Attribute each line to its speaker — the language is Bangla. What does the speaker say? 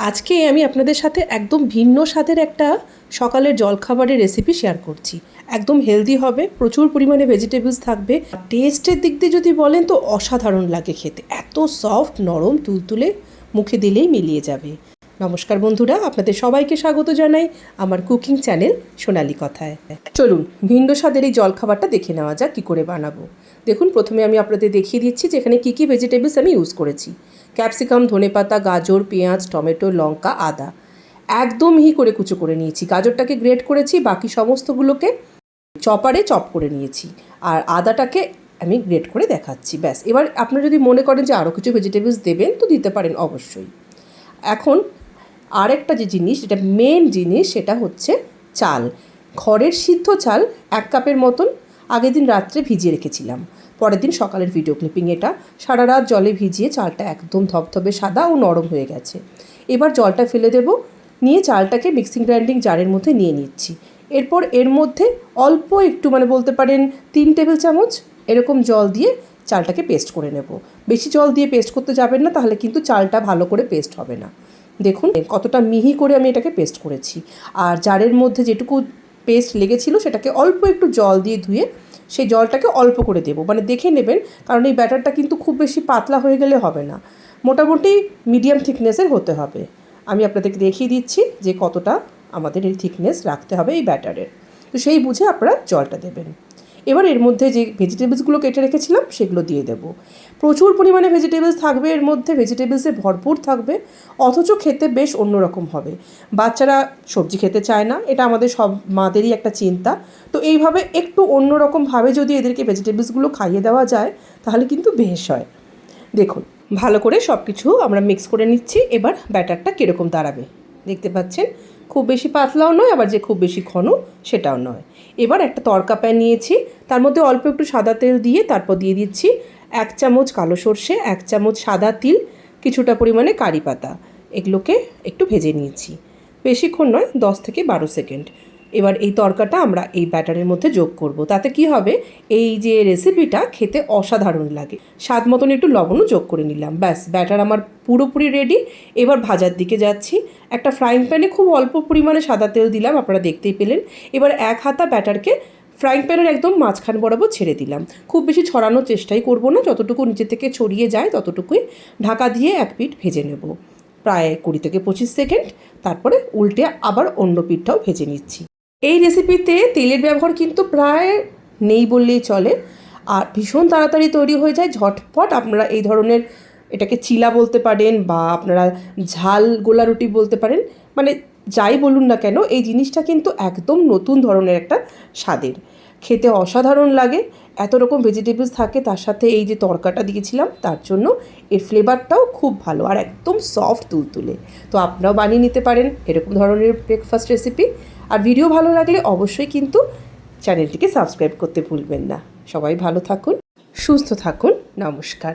Speaker 1: আজকে আমি আপনাদের সাথে একদম ভিন্ন স্বাদের একটা সকালের জলখাবারের রেসিপি শেয়ার করছি। একদম হেলদি হবে, প্রচুর পরিমাণে ভেজিটেবলস থাকবে। টেস্টের দিক দিয়ে যদি বলেন তো অসাধারণ লাগে খেতে, এত সফট, নরম, তুলতুলে, মুখে দিলেই মিলিয়ে যাবে। নমস্কার বন্ধুরা, আপনাদের সবাইকে স্বাগত জানাই আমার কুকিং চ্যানেল সোনালি কথায়। চলুন ভিন্ন স্বাদের এই জলখাবারটা দেখে নেওয়া যাক কী করে বানাবো। দেখুন, প্রথমে আমি আপনাদের দেখিয়ে দিচ্ছি যে এখানে কী কী ভেজিটেবলস আমি ইউজ করেছি। ক্যাপসিকাম, ধনেপাতা, গাজর, পেঁয়াজ, টমেটো, লঙ্কা, আদা একদম মিহি করে কুচো করে নিয়েছি। গাজরটাকে গ্রেট করেছি, বাকি সমস্তগুলোকে চপারে চপ করে নিয়েছি, আর আদাটাকে আমি গ্রেট করে দেখাচ্ছি। ব্যাস, এবার আপনারা যদি মনে করেন যে আরও কিছু ভেজিটেবলস দেবেন তো দিতে পারেন অবশ্যই। এখন আরেকটা যে জিনিস, যেটা মেন জিনিস, সেটা হচ্ছে চাল। ঘরের সিদ্ধ চাল 1 কাপের মতন আগের দিন রাত্রে ভিজিয়ে রেখেছিলাম। পরের দিন সকালের ভিডিও ক্লিপিং এটা। সারা রাত জলে ভিজিয়ে চালটা একদম ধবধবে সাদা ও নরম হয়ে গেছে। এবার জলটা ফেলে দেব, নিয়ে চালটাকে মিক্সিং গ্রাইন্ডিং জারের মধ্যে নিয়ে নিচ্ছি। এরপর এর মধ্যে অল্প একটু, বলতে পারেন 3 টেবিল চামচ এরকম জল দিয়ে চালটাকে পেস্ট করে নেব। বেশি জল দিয়ে পেস্ট করতে যাবেন না, তাহলে কিন্তু চালটা ভালো করে পেস্ট হবে না। দেখুন কতটা মিহি করে আমি এটাকে পেস্ট করেছি। আর জারের মধ্যে যেটুকু পেস্ট লেগেছিল সেটাকে অল্প একটু জল দিয়ে ধুয়ে সেই জলটাকে অল্প করে দেবো, দেখে নেবেন, কারণ এই ব্যাটারটা কিন্তু খুব বেশি পাতলা হয়ে গেলে হবে না, মোটামুটি মিডিয়াম থিকনেসের হতে হবে। আমি আপনাদেরকে দেখিয়ে দিচ্ছি যে কতটা আমাদের এই থিকনেস রাখতে হবে এই ব্যাটারের, তো সেই বুঝে আপনারা জলটা দেবেন। এবার এর মধ্যে যে ভেজিটেবলসগুলো কেটে রেখেছিলাম সেগুলো দিয়ে দেব। প্রচুর পরিমাণে ভেজিটেবলস থাকবে এর মধ্যে, ভেজিটেবলসে ভরপুর থাকবে, অথচ খেতে বেশ অন্যরকম হবে। বাচ্চারা সবজি খেতে চায় না, এটা আমাদের সব মাদেরই একটা চিন্তা। তো এইভাবে একটু অন্যরকমভাবে যদি এদেরকে ভেজিটেবলসগুলো খাইয়ে দেওয়া যায় তাহলে কিন্তু বেশ হয়। দেখুন, ভালো করে সব কিছু আমরা মিক্স করে নিচ্ছি। এবার ব্যাটারটা কীরকম দাঁড়াবে দেখতে পাচ্ছেন, খুব বেশি পাতলাও নয়, আবার যে খুব বেশি ঘন সেটাও নয়। এবার একটা তড়কা প্যান নিয়েছি, তার মধ্যে অল্প একটু সাদা তেল দিয়ে তারপর দিয়ে দিচ্ছি 1 চামচ কালো সর্ষে, 1 চামচ সাদা তিল, কিছুটা পরিমাণে কারি পাতা। এগুলোকে একটু ভেজে নিয়েছি, বেশিক্ষণ নয়, 10 থেকে 12 সেকেন্ড। এবার এই তড়কাটা আমরা এই ব্যাটারের মধ্যে যোগ করব। তাতে কি হবে, এই যে রেসিপিটা খেতে অসাধারণ লাগে। স্বাদ মতন একটু লবণও যোগ করে নিলাম। ব্যাস, ব্যাটার আমার পুরোপুরি রেডি। এবার ভাজার দিকে যাচ্ছি। একটা ফ্রাইং প্যানে খুব অল্প পরিমাণে সাদা তেল দিলাম, আপনারা দেখতেই পেলেন। এবার 1 হাতা ব্যাটারকে ফ্রাইং প্যানের একদম মাঝখান বরাবর ছেড়ে দিলাম। খুব বেশি ছড়ানোর চেষ্টাই করব না, যতটুকু নিচে থেকে ছড়িয়ে যায় ততটুকুই। ঢাকা দিয়ে 1 পিঠ ভেজে নেব প্রায় 20 থেকে 25 সেকেন্ড। তারপরে উল্টে আবার অন্য পিঠটাও ভেজে নিচ্ছি। এই রেসিপিতে তেলের ব্যবহার কিন্তু প্রায় নেই বললেই চলে, আর ভীষণ তাড়াতাড়ি তৈরি হয়ে যায়, ঝটপট। আপনারা এই ধরনের, এটাকে চিলা বলতে পারেন বা আপনারা ঝাল গোলা রুটি বলতে পারেন, যাই বলুন না কেন, এই জিনিসটা কিন্তু একদম নতুন ধরনের একটা স্বাদের, খেতে অসাধারণ লাগে। এত রকম ভেজিটেবলস থাকে, তার সাথে এই যে তড়কাটা দিয়েছিলাম তার জন্য এর ফ্লেভারটাও খুব ভালো, আর একদম সফট তুলতুলে। তো আপনারাও বানিয়ে নিতে পারেন এরকম ধরনের ব্রেকফাস্ট রেসিপি। আর ভিডিও ভালো লাগলে অবশ্যই কিন্তু চ্যানেলটিকে সাবস্ক্রাইব করতে ভুলবেন না। সবাই ভালো থাকুন, সুস্থ থাকুন, নমস্কার।